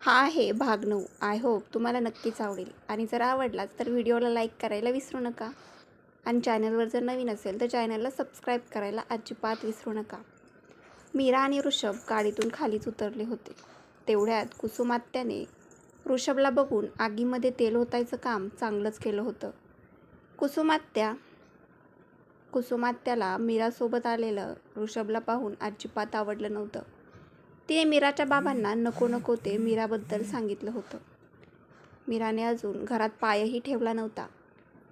हा आहे भाग 9. आय होप तुम्हाला नक्कीच आवडेल आणि जर आवडलाच तर व्हिडिओला लाईक करायला विसरू नका आणि चॅनलवर जर नवीन असेल तर चॅनलला सबस्क्राईब करायला अजिबात विसरू नका. मीरा आणि ऋषभ गाडीतून खालीच उतरले होते. तेवढ्यात कुसुमात्याने ऋषभला बघून आगीमध्ये तेल ओतायचं काम चांगलंच केलं होतं. कुसुमात्याला मीरासोबत आलेलं ऋषभला पाहून अजिबात आवडलं नव्हतं. तिने मीराच्या बाबांना नको नको ते मीराबद्दल सांगितलं होतं. मीराने अजून घरात पायही ठेवला नव्हता.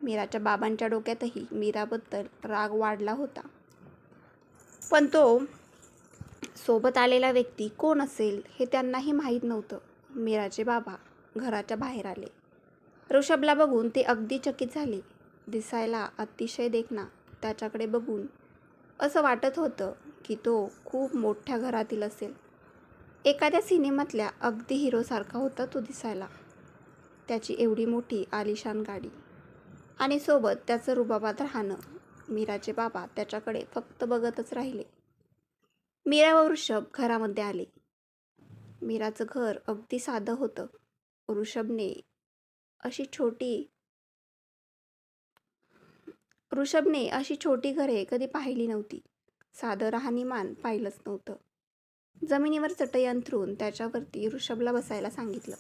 मीराच्या बाबांच्या डोक्यातही मीराबद्दल राग वाढला होता. पण तो सोबत आलेला व्यक्ती कोण असेल हे त्यांनाही माहीत नव्हतं. मीराचे बाबा घराच्या बाहेर आले. ऋषभला बघून ते अगदी चकित झाले. दिसायला अतिशय देखणा त्याच्याकडे बघून असं वाटत होतं की तो खूप मोठ्या घरातील असेल. एखाद्या सिनेमातल्या अगदी हिरोसारखा होता तो दिसायला. त्याची एवढी मोठी आलिशान गाडी आणि सोबत त्याचं रुबाबात राहणं. मीराचे बाबा त्याच्याकडे फक्त बघतच राहिले. मीरा व ऋषभ घरामध्ये आले. मीराचं घर अगदी साधं होतं. ऋषभने अशी छोटी घरे कधी पाहिली नव्हती. साधं राहणीमान पाहिलंच नव्हतं. जमिनीवर चटई अंथरून त्याच्यावरती ऋषभला बसायला सांगितलं.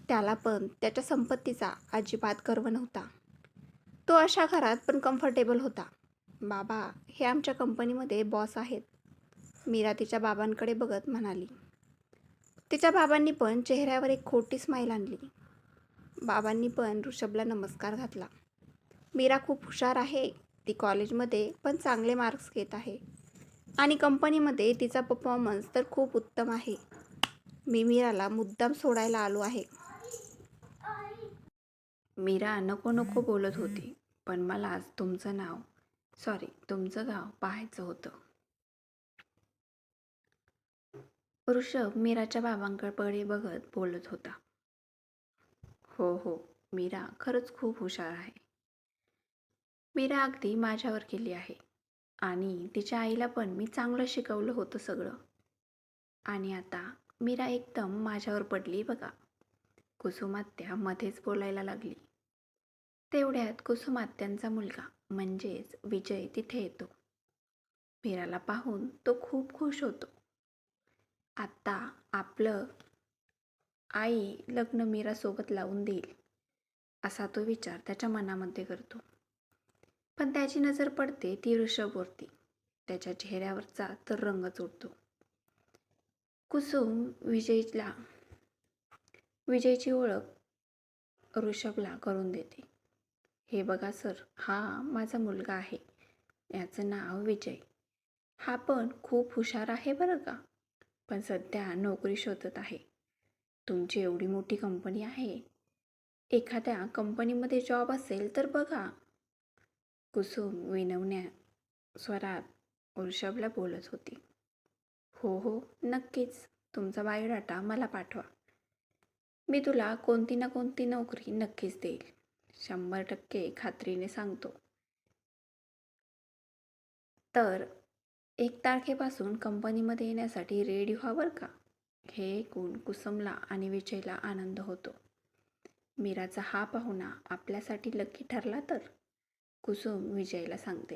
त्याला पण त्याच्या संपत्तीचा अजिबात गर्व नव्हता. तो अशा घरात पण कम्फर्टेबल होता. बाबा हे आमच्या कंपनीमध्ये बॉस आहेत, मीरा तिच्या बाबांकडे बघत म्हणाली. तिच्या बाबांनी पण चेहऱ्यावर एक खोटी स्माईल आणली. बाबांनी पण ऋषभला नमस्कार घातला. मीरा खूप हुशार आहे. ती कॉलेजमध्ये पण चांगले मार्क्स घेत आहे आणि कंपनीमध्ये तिचा परफॉर्मन्स तर खूप उत्तम आहे. मी मीराला मुद्दाम सोडायला आलो आहे. मीरा नको नको बोलत होती, पण मला तुमचं गाव पाहायचं होतं. ऋषभ मीराच्या बाबांकडे बघत बोलत होता. हो, मीरा खरंच खूप हुशार आहे. मीरा अगदी माझ्यावर गेली आहे आणि तिच्या आईला पण मी चांगलं शिकवलं होतं सगळं. आणि आता मीरा एकदम माझ्यावर पडली बघा. कुसुमात्या मध्येच बोलायला लागली. तेवढ्यात कुसुमात्यांचा मुलगा म्हणजेच विजय तिथे येतो. मीराला पाहून तो खूप खुश होतो. आता आपलं आई लग्न मीरासोबत लावून देईल असा तो विचार त्याच्या मनामध्ये करतो. पण त्याची नजर पडते ती ऋषभवरती. त्याच्या चेहऱ्यावरचा तर रंगच उडतो. कुसुम विजयची ओळख ऋषभला करून देते. हे बघा सर, हा माझा मुलगा आहे. याचं नाव विजय. हा पण खूप हुशार आहे बरं का, पण सध्या नोकरी शोधत आहे. तुमची एवढी मोठी कंपनी आहे, एखाद्या कंपनीमध्ये जॉब असेल तर बघा. कुसुम विनवण्या स्वरात ऋषभला बोलत होती. हो, नक्कीच. तुमचा बायोडाटा मला पाठवा. मी तुला कोणती ना कोणती नोकरी नक्कीच देईल. 100% खात्रीने सांगतो. तर 1 तारखेपासून कंपनीमध्ये येण्यासाठी रेडी व्हा बरं का. हे ऐकून कुसुमला आणि विजयला आनंद होतो. मीराचा हा पाहुणा आपल्यासाठी लकी ठरला तर, कुसुम विजयला सांगते.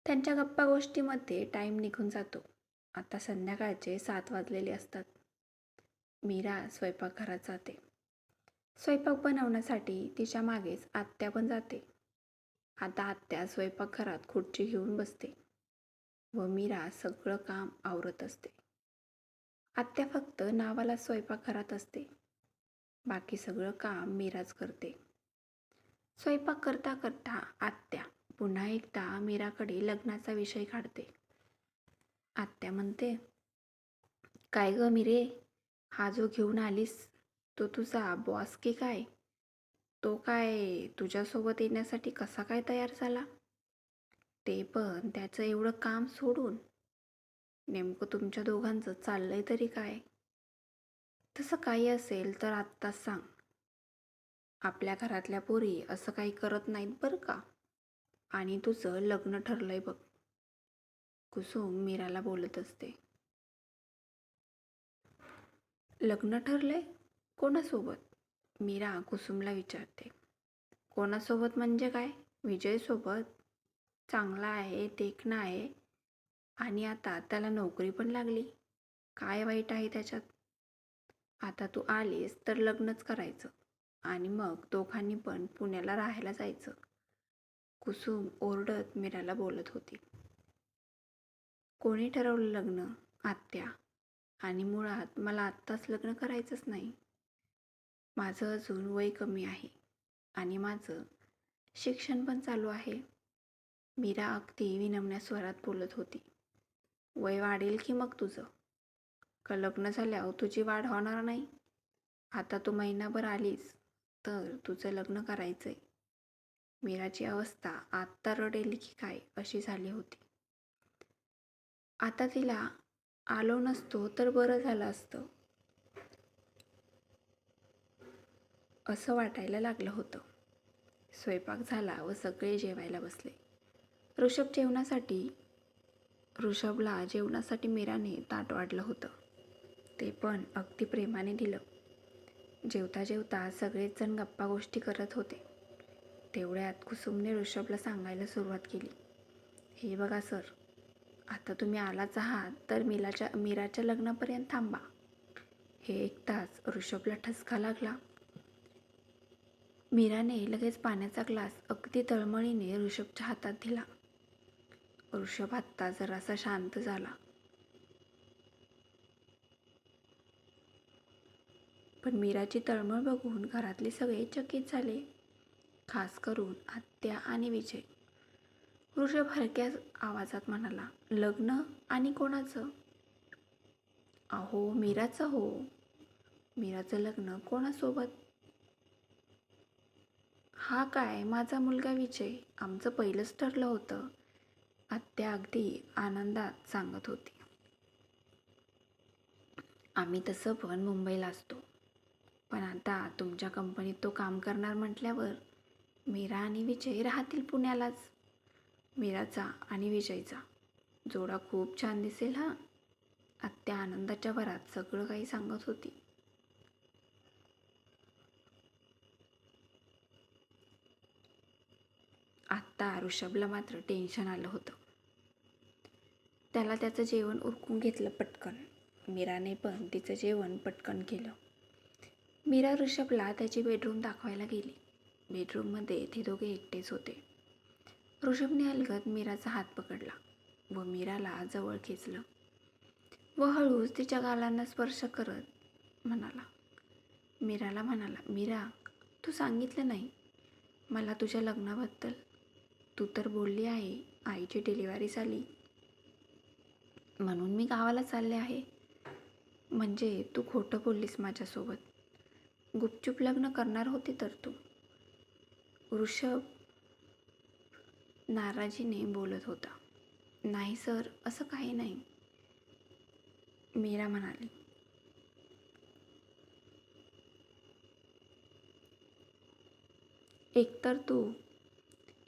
त्यांच्या गप्पा गोष्टीमध्ये टाईम निघून जातो. आता संध्याकाळचे 7 वाजलेले असतात. मीरा स्वयंपाकघरात जाते. स्वयंपाक बनवण्यासाठी तिच्या मागेच आत्या पण जाते. आता आत्या स्वयंपाकघरात खुर्ची घेऊन बसते व मीरा सगळं काम आवरत असते. आत्या फक्त नावाला स्वयंपाकघरात असते. बाकी सगळं काम मीराच करते. स्वयंपाक करता करता आत्या पुन्हा एकदा मीराकडे लग्नाचा विषय काढते. आत्या म्हणते, काय ग मीरे, हा जो घेऊन आलीस तो तुझा बॉस की काय? तो काय तुझ्यासोबत येण्यासाठी कसा काय तयार झाला? ते पण त्याचं एवढं काम सोडून. नेमकं तुमच्या दोघांचं चाललंय तरी काय? तसं काही असेल तर आत्ताच सांग. आपल्या घरातल्या पोरी असं काही करत नाहीत बरं का. आणि तुझं लग्न ठरलंय बघ. कुसुम मीराला बोलत असते. लग्न ठरलंय? कोणासोबत? मीरा कुसुमला विचारते. कोणासोबत म्हणजे काय? विजयसोबत. चांगला आहे, देखणा आहे आणि आता त्याला नोकरी पण लागली. काय वाईट आहे त्याच्यात? आता तू आलीस तर लग्नच करायचं आणि मग दोघांनी पण पुण्याला राहायला जायचं. कुसुम ओरडत मीराला बोलत होती. कोणी ठरवलं लग्न? आत्या. आणि मुळात मला आत्ताच लग्न करायचंच नाही. माझं अजून वय कमी आहे आणि माझं शिक्षण पण चालू आहे. मीरा अगदी विनम्र स्वरात बोलत होती. वय वाढेल की मग तुझं? का लग्न झाल्यावर तुझी वाढ होणार नाही? आता तू महिनाभर आलीस तर तुझं लग्न करायचंय. मीराची अवस्था आत्ता रडेल की काय अशी झाली होती. आता तिला आलो नसतो तर बरं झालं असतं असं वाटायला लागलं होतं. स्वयंपाक झाला व सगळे जेवायला बसले. ऋषभला जेवणासाठी मीराने ताट वाढलं होतं. ते पण अगदी प्रेमाने दिलं. जेवता जेवता सगळेच जण गप्पा गोष्टी करत होते. तेवढ्यात कुसुमने ऋषभला सांगायला सुरुवात केली. हे बघा सर, आता तुम्ही आलाच आहात तर मीराच्या लग्नापर्यंत थांबा. हे ऐकताच ऋषभला ठसका लागला. मीराने लगेच पाण्याचा ग्लास अगदी तळमळीने ऋषभच्या हातात दिला. ऋषभ आत्ता जरासा शांत झाला. पण मीराची तळमळ बघून घरातले सगळे चकित झाले, खास करून आत्या आणि विजय. ऋषभ हलक्या आवाजात म्हणाला, लग्न आणि कोणाचं? अहो मीराचं हो. मीराचं लग्न कोणासोबत? हा काय, माझा मुलगा विजय. आमचं पहिलंच ठरलं होतं. आत्या अगदी आनंदात सांगत होती. आम्ही तसं पण मुंबईला असतो, पण आता तुमच्या कंपनीत तो काम करणार म्हटल्यावर मीरा आणि विजय राहतील पुण्यालाच. मीराचा आणि विजयचा जोडा खूप छान दिसेल हा. आत्या आनंदाच्या भरात सगळं काही सांगत होती. आत्ता ऋषभला मात्र टेन्शन आलं होतं. त्याला त्याचं जेवण उरकून घेतलं पटकन. मीराने पण तिचं जेवण पटकन केलं. मीरा ऋषभला त्याची बेडरूम दाखवायला गेली. बेडरूममध्ये ते दोघे एकटेच होते. ऋषभने अलगद मीराचा हात पकडला व मीराला जवळ खेचलं व हळूच तिच्या गालांना स्पर्श करत मीराला म्हणाला, मीरा, तू सांगितलं नाही मला तुझ्या लग्नाबद्दल. तू तर बोलली आहे आईची डिलिव्हरी झाली म्हणून मी गावाला चालले आहे. म्हणजे तू खोटं बोललीस माझ्यासोबत. गुपचूप लग्न करणार होती तर तू. ऋषभ नाराजीने बोलत होता. नाही सर, असं काही नाही, मीरा म्हणाली. एकतर तू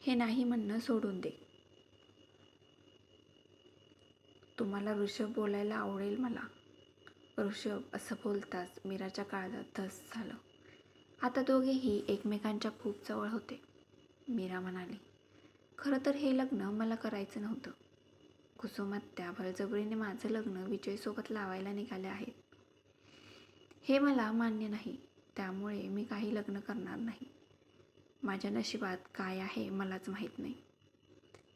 हे नाही म्हणणं सोडून दे. तुम्हाला ऋषभ बोलायला आवडेल मला. ऋषभ असं बोलताच मीराच्या काळजात धस झालं. आता दोघेही एकमेकांच्या खूप जवळ होते. मीरा म्हणाली, खरं तर हे लग्न मला करायचं नव्हतं. कुसुम आत्या बळजबरीने माझं लग्न विजयसोबत लावायला निघाले आहेत. हे मला मान्य नाही, त्यामुळे मी काही लग्न करणार नाही. माझ्या नशिबात काय आहे मलाच माहीत नाही.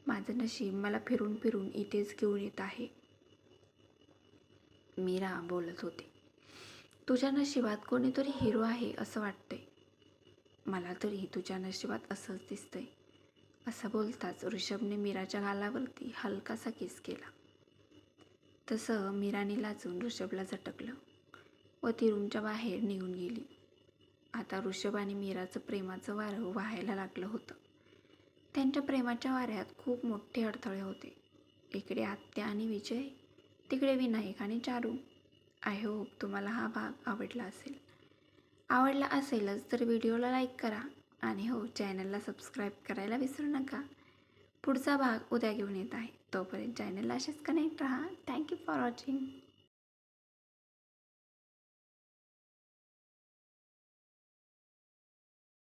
माझं नशीब मला फिरून फिरून इथेच घेऊन येत आहे. मीरा बोलत होती. तुझ्या नशिबात कोणीतरी हिरो आहे असं वाटतंय. मला तरी तुझ्या नशिबात असंच दिसतंय. असं बोलताच ऋषभने मीराच्या गालावरती हलकासा किस केला. तसं मीराने लाजून ऋषभला झटकलं व ती रूमच्या बाहेर निघून गेली. आता ऋषभ आणि मीराचं प्रेमाचं वारं वाहायला लागलं होतं. त्यांच्या प्रेमाच्या वाऱ्यात खूप मोठे अडथळे होते. इकडे आत्या आणि विजय, तिकडे विनायक आणि चारू. आय होप तुम्हाला हा भाग आवडला असेलच तर व्हिडिओला लाईक करा आणि हो, चॅनलला सबस्क्राईब करायला विसरू नका. पुढचा भाग उद्या घेऊन येत आहे. तोपर्यंत चॅनलला असेच कनेक्ट राहा. Thank you for watching.